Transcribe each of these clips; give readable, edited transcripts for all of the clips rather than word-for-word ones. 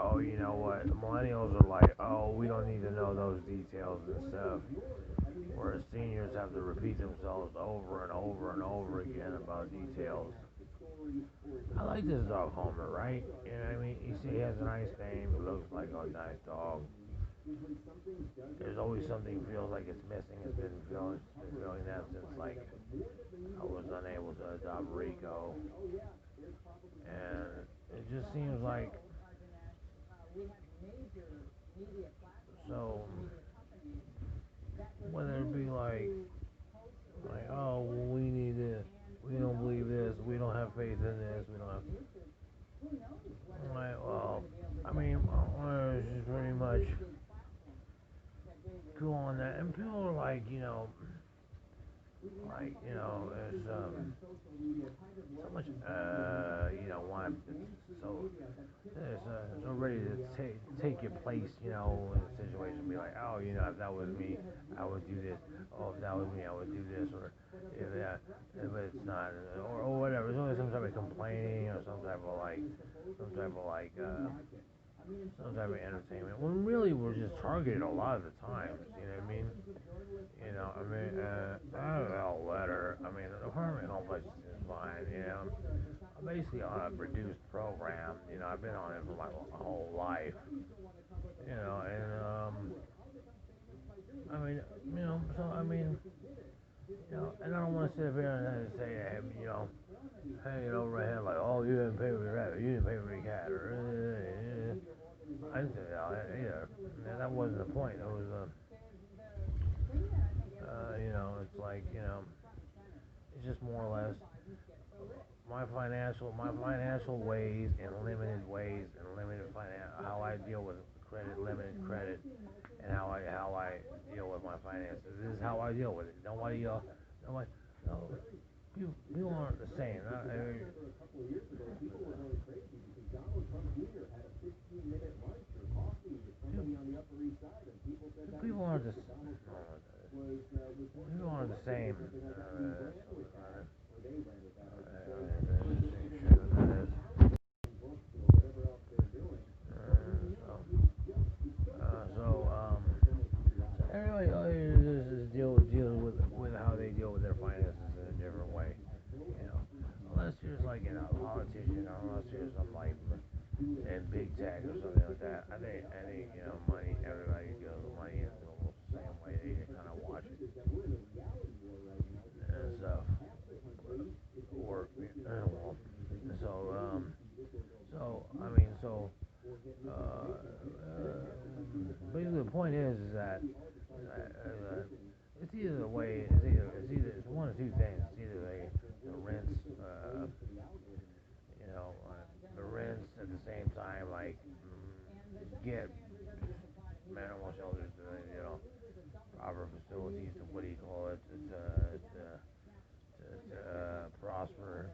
oh, you know what? Millennials are like, oh, we don't need to know those details and stuff. Whereas seniors have to repeat themselves over and over and over again about details. I like this dog Homer, right? You know what I mean? You see, he has a nice name. He looks like a nice dog. There's always something feels like it's missing. It's been feeling that since like I was unable to adopt Rico, and it just seems like so. Whether it be like oh well, we need this, we don't believe this, we don't have faith in this, we don't have. Like well, I mean, it's just pretty much cool on that, and people are like there's so much want so so ready to take your place, in a situation, be like, oh, if that was me, I would do this. Oh, if that was me, I would do this, or if that, if it's not, or whatever. There's always some type of complaining or some type of entertainment. When really we're just targeted a lot of the times. You know what I mean? I have a letter. I mean, the apartment complex is fine. I'm basically on a reduced program. I've been on it for my whole life. And I mean, so I mean, and I don't want to sit up here and say, hey, hanging over my head like, oh, you didn't pay for your rabbit, you didn't pay for your cat, or I didn't say that either. That wasn't the point. It was, it's like, it's just more or less my financial ways and limited how I deal with credit, limited credit, and how I deal with my finances. This is how I deal with it. Nobody, no, people aren't the same. People aren't the people aren't the same. Everybody is dealing with how they deal with their finances in a different way. Unless you're like a politician, or unless you're some like in big tech or something like that. I think money. Everybody deals with money in almost the same way. They kind of watch it and stuff. Or well, so I mean uh, basically the point is that it's either the way it's one of two things. It's either the rents the rents at the same time like get animal shelters proper facilities to what do you call it to prosper,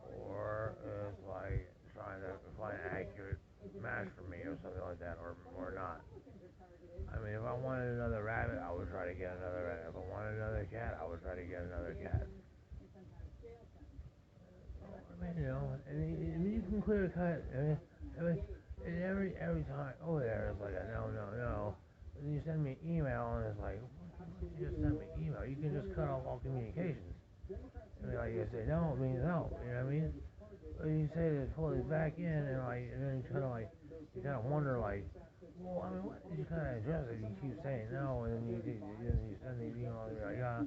or it's like trying to find an accurate match for me or something like that, or not. I mean, if I wanted another rabbit, I would try to get another rabbit. If I wanted another cat, I would try to get another cat. I mean, you can clear cut. And every time, oh, there it's like a no, no, no. And then you send me an email, and it's like, you just send me an email. You can just cut off all communications. And like you say no, it means no. You know what I mean? But you say to pull it back in, and then you kind of wonder like, well, I mean, what did you kind of address it? You keep saying no, and then you send these emails, you're like, yeah.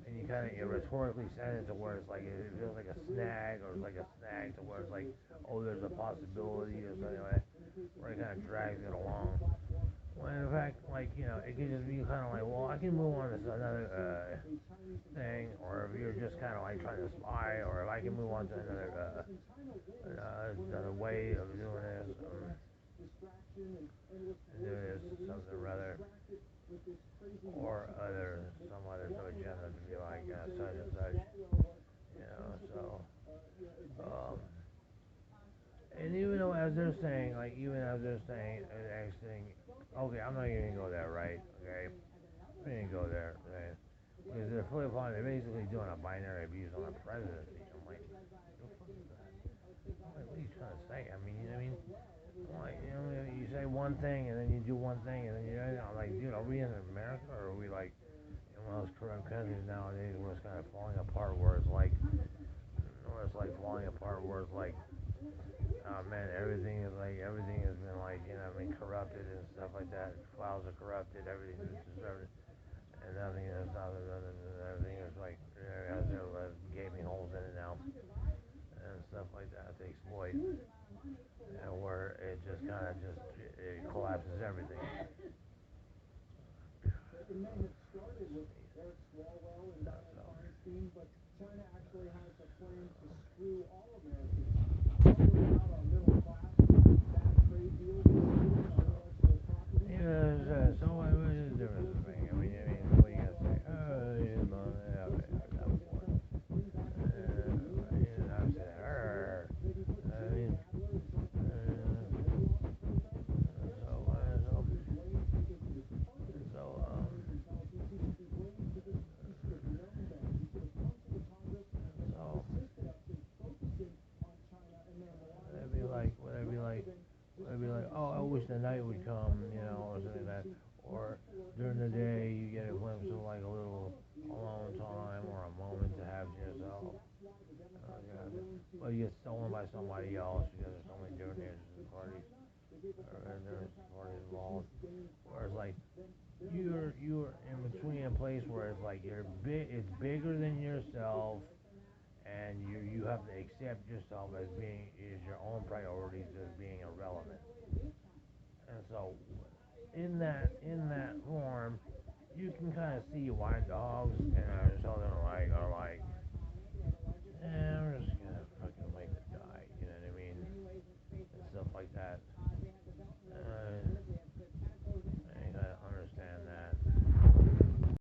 And you kind of rhetorically send it to where it's like it feels like a snag, or it's like a snag to where it's like, oh, there's a possibility or something like that, where it kind of drags it along. When in fact, like it could just be kind of like, well, I can move on to another thing, or if you're just kind of like trying to spy, or if I can move on to another way of doing this, do this something rather, or some other sort of agenda to be like such and such, so um, and even though as they're saying, like even as they're saying, actually, okay, I'm not even gonna go there, right? Okay, we didn't go there, right? Because they're fully upon, they're basically doing a binary abuse on the presidency. I'm like, what the fuck is that? I'm like, what are you trying to say? I mean, you know what I mean? I'm one thing, and then you do one thing, and then like, dude, are we in America or are we like in one of those corrupt countries nowadays where it's kind of falling apart, where it's like falling apart, where it's like, oh man, everything has been like, corrupted and stuff like that. Files are corrupted, everything is just and nothing is nothing, everything is like has their gaping holes in it now and stuff like that to exploit, and where it just kind of just it collapses everything. It may have started with Eric Swalwell and Dianne Feinstein, but China actually has a plan to screw all Americans out our middle class, bad trade deals, intellectual property. Yeah, so what is the difference? What are you gonna say? Yeah, okay, that was one. I said, so would be like, oh, I wish the night would come, or something like that. Or during the day, you get a glimpse of like a little alone time or a moment to have to yourself. Yeah. Well, you get stolen by somebody else because there's so many different interested parties or there's parties involved. Whereas like you're in between a place where it's like it's bigger than yourself, and you have to accept yourself as being is your own priorities as being irrelevant. And so in that form, you can kind of see why dogs and so they're like are like